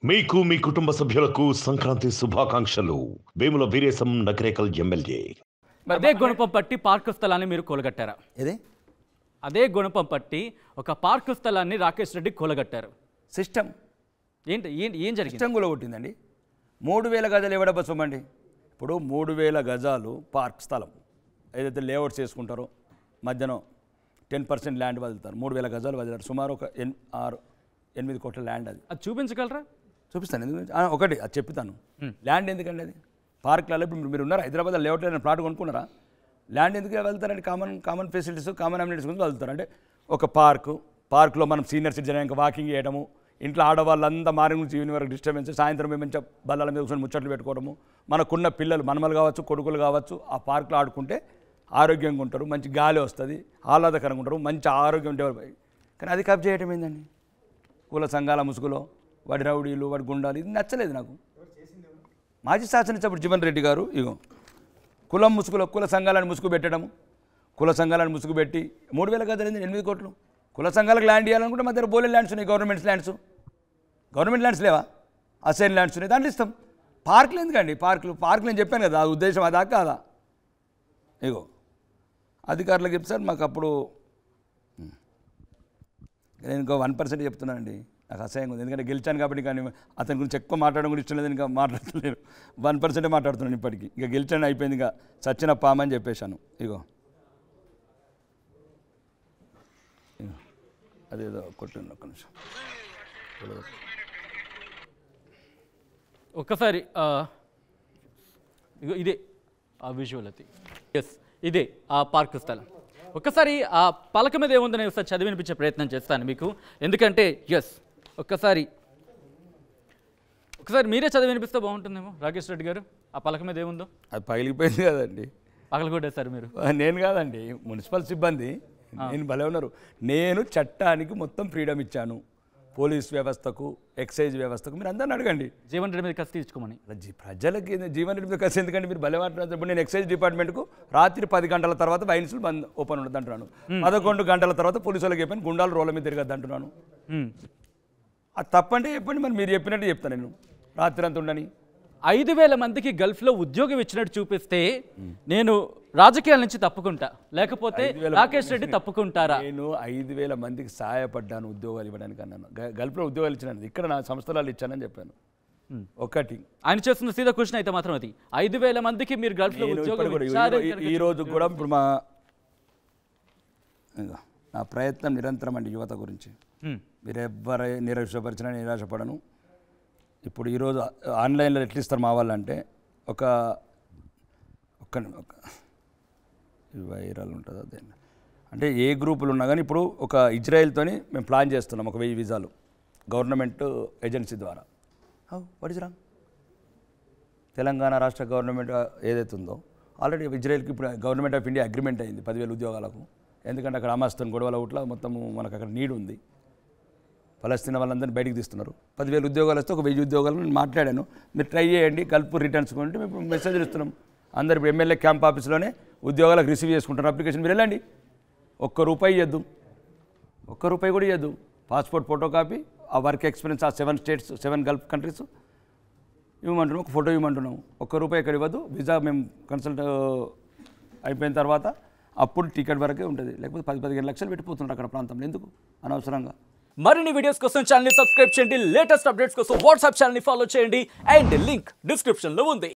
మీకు మీ కుటుంబ సభ్యులకు సంక్రాంతి శుభాకాంక్షలు. వేముల వీరేశం నకరేకల్ ఎమ్మెల్యే. అదే గుణపం పట్టి పార్కు స్థలాన్ని మీరు కూలగట్టారా? ఏది అదే గుణపం పట్టి ఒక పార్కు స్థలాన్ని రాకేష్ రెడ్డి కూలగట్టారు. సిస్టమ్ ఏంటి ఏం జరిగింది? సిస్టమ్ కొట్టిందండి. 3000 గజాలు ఎవడ బస్సమండి. ఇప్పుడు 3000 గజాలు పార్క్ స్థలం ఏదైతే లేఅవుట్స్ చేసుకుంటారో మధ్యాహ్నం 10% ల్యాండ్ వదులుతారు. 3000 గజాలు వదిలారు. సుమారు ఒక 8 కోట్ల ల్యాండ్. అది చూపించగలరా? చూపిస్తాను. ఎందుకంటే ఒకటి అది చెప్తాను. ల్యాండ్ ఎందుకండి అది పార్క్లలో ఇప్పుడు మీరు ఉన్నారు హైదరాబాద్లో లేఅవుట్లో ప్లాట్ కొనుక్కున్నారా? ల్యాండ్ ఎందుకు వెళ్తారంటే కామన్ ఫెసిలిటీస్ కామన్ అమ్యూనిటీస్ గురించి వెళ్తారు. అంటే ఒక పార్క్లో మనం సీనియర్ సిటిజన్ ఇంకా వాకింగ్ చేయడము, ఇంట్లో ఆడవాళ్ళంతా మార్నింగ్ నుంచి ఈవినింగ్ వరకు డిస్టర్బెన్స్, సాయంత్రం మంచిగా బల్లల మీద కూర్చొని ముచ్చట్లు పెట్టుకోవడము, మనకున్న పిల్లలు మనమలు కావచ్చు కొడుకులు కావచ్చు ఆ పార్క్లో ఆడుకుంటే ఆరోగ్యంగా ఉంటారు, మంచి గాలి వస్తుంది, ఆహ్లాదకరంగా ఉంటారు, మంచి ఆరోగ్యం డెవలప్ అయ్యి. కానీ అది కబ్జా చేయడం ఏందండి? కుల సంఘాల ముసుగులో వాడి రౌడీలు వాడి గుండాలు, ఇది నచ్చలేదు నాకు. మాజీ శాసనసభ్యుడు జీవన్ రెడ్డి గారు ఇగో కులం ముసుగులో కుల సంఘాలను ముసుగు పెట్టడము, కుల సంఘాలను ముసుగు పెట్టి 3000 గజాలు 8 కోట్లు కుల సంఘాలకు ల్యాండ్ ఇవ్వాలనుకుంటే మా దగ్గర బోలెడ్ ల్యాండ్స్ ఉన్నాయి. గవర్నమెంట్ ల్యాండ్స్ లేవా? అసైన్ ల్యాండ్స్ ఉన్నాయి, దాంట్లో ఇస్తాం. పార్కులు ఎందుకండి? పార్కులు నేను చెప్పాను కదా, ఆ ఉద్దేశం అదా కాదా? ఇగో అధికారులకు చెప్తారు మాకు అప్పుడు. నేను ఇంకో 1% చెప్తున్నానండి, నాకు అసహ్యంగా ఉంది. ఎందుకంటే గెలిచాను కాబట్టి కానీ అతని గురించి ఎక్కువ మాట్లాడడం కూడా ఇష్టం లేదు. ఇంకా మాట్లాడలేను, 1% మాట్లాడుతున్నాను ఇప్పటికీ. ఇక గెలిచాను అయిపోయింది, ఇంకా చచ్చిన పామని చెప్పేశాను. ఇగో అదేదో కొట్టింది ఒక్క నిమిషం. ఒక్కసారి ఇదే ఆ విజువల్ అది. ఎస్, ఇదే ఆ పార్కు స్థలం. ఒక్కసారి ఆ పలక మీద ఏముందని ఒకసారి చదివి వినిపించే ప్రయత్నం చేస్తాను మీకు. ఎందుకంటే ఎస్ ఒక్కసారి మీరే చదివి వినిపిస్తే బాగుంటుందేమో. రాకేష్ రెడ్డి గారు, ఆ పలక మీద ఏముందో? అది పగిలిపోయింది కదండి. పగలగొట్టేశారు మీరు? నేను కాదండి, మున్సిపల్ సిబ్బంది. నేను భలే ఉన్నారు. నేను చట్టానికి మొత్తం ఫ్రీడమ్ ఇచ్చాను, పోలీస్ వ్యవస్థకు ఎక్సైజ్ వ్యవస్థకు. మీరు అందరిని అడగండి జీవన్ రెడ్డి మీద కసి తీర్చుకోమని. ప్రజలకి జీవన్ రెడ్డి మీద కసి ఎందుకంటే మీరు భలే మాట్లాడుతున్నప్పుడు నేను ఎక్సైజ్ డిపార్ట్మెంట్కు రాత్రి 10 గంటల తర్వాత వైన్స్లు బంద్ ఓపెన్ ఉండదు అంటున్నాను. 11 గంటల తర్వాత పోలీసు వాళ్ళకి చెప్పాను గుండాలు రోడ్ల మీద తిరగద్దు అంటున్నాను. అది తప్పంటే చెప్పండి, మరి మీరు చెప్పినట్టు చెప్తాను. నేను రాత్రి అంతా ఉండని 5000 మందికి గల్ఫ్లో ఉద్యోగం ఇచ్చినట్టు చూపిస్తే నేను రాజకీయాల నుంచి తప్పుకుంటా, లేకపోతే రాకేష్ రెడ్డి తప్పుకుంటారా? నేను 5000 మందికి సహాయపడ్డాను ఉద్యోగాలు ఇవ్వడానికి అన్నాను. గల్ఫ్లో ఉద్యోగాలు ఇచ్చినాను, ఇక్కడ నా సంస్థలలో ఇచ్చానని చెప్పాను. ఒకటి ఆయన చేస్తున్న సీదా క్వశ్చన్ అయితే మాత్రం అది 5000 మందికి మీరు గల్ఫ్లో ఉద్యోగం ఇచ్చారు. ఈ రోజు కూడా ఇప్పుడు నా ప్రయత్నం నిరంతరం అండి యువత గురించి. మీరు ఎవరై నిరాశపరిచినా నిరాశపడను. ఇప్పుడు ఈరోజు ఆన్లైన్లో ఎట్లా ఇస్తారు మా వాళ్ళంటే ఒక వైరల్ ఉంటుందా దేన్ని అంటే ఏ గ్రూపులు ఉన్నా కానీ ఇప్పుడు ఒక ఇజ్రాయెల్తోని మేము ప్లాన్ చేస్తున్నాం ఒక 1000 వీసాలు గవర్నమెంట్ ఏజెన్సీ ద్వారా. What is wrong? తెలంగాణ రాష్ట్ర గవర్నమెంట్ ఏదైతే ఉందో ఆల్రెడీ ఇజ్రాయెల్కి ఇప్పుడు గవర్నమెంట్ ఆఫ్ ఇండియా అగ్రిమెంట్ అయింది 10,000 ఉద్యోగాలకు. ఎందుకంటే అక్కడ హమాస్తో గొడవల ఉట్లా మొత్తము మనకు అక్కడ నీడ్ ఉంది. ఫలస్తీనా వాళ్ళందరినీ బయటికి తీస్తున్నారు. 10,000 ఉద్యోగాలు వస్తే ఒక 1000 ఉద్యోగాలు నేను మాట్లాడాను. మీరు ట్రై చేయండి, గల్ఫ్ రిటర్న్స్ కొంటే మేము మెసేజ్లు ఇస్తున్నాం. అందరు ఇప్పుడు ఎమ్మెల్యే క్యాంప్ ఆఫీస్లోనే ఉద్యోగాలకు రిసీవ్ చేసుకుంటారు అప్లికేషన్. మీరు వెళ్ళండి, ₹1 ఇవ్వద్దు, ₹1 కూడా ఇవ్వద్దు. పాస్పోర్ట్ ఫోటో కాపీ, ఆ వర్క్ ఎక్స్పీరియన్స్, ఆ 7 స్టేట్స్ 7 గల్ఫ్ కంట్రీస్ ఇవ్వమంటున్నాం. ఒక ఫోటో ఇవ్వమంటున్నాం. ₹1 ఎక్కడ ఇవ్వద్దు. వీసా మేము కన్సల్ట్ అయిపోయిన తర్వాత అప్పుడు టికెట్ వరకే ఉంటుంది. లేకపోతే 10-15 లక్షలు పెట్టిపోతున్నారు అక్కడ ప్రాంతంలో. ఎందుకు అనవసరంగా? మరిన్ని వీడియోస్ కోసం ఛానల్ ని సబ్స్క్రైబ్ చేయండి. లేటెస్ట్ అప్డేట్స్ కోసం వాట్సాప్ ఛానల్ ని ఫాలో చేయండి. అండ్ లింక్ డిస్క్రిప్షన్ లో ఉంది.